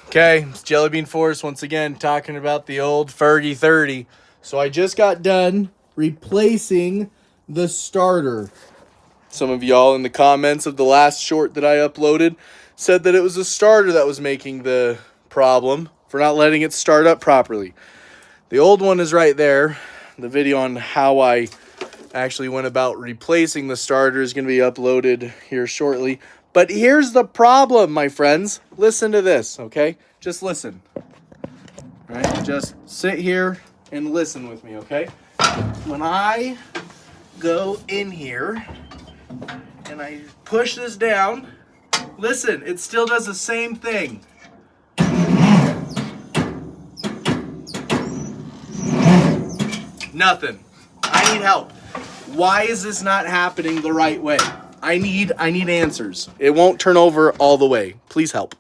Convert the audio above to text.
Okay, it's Jelly Bean Force once again talking about the old Fergie 30. So I just got done replacing the starter. Some of y'all in the comments of the last short that I uploaded said that it was the starter that was making the problem for not letting it start up properly. The old one is right there. The video on how I actually went about replacing the starter is going to be uploaded here shortly. But here's the problem, my friends. Listen to this, okay? Just listen. All right? Just sit here and listen with me, okay? When I go in here and I push this down, listen, it still does the same thing. Nothing. I need help. Why is this not happening the right way? I need answers. It won't turn over all the way. Please help.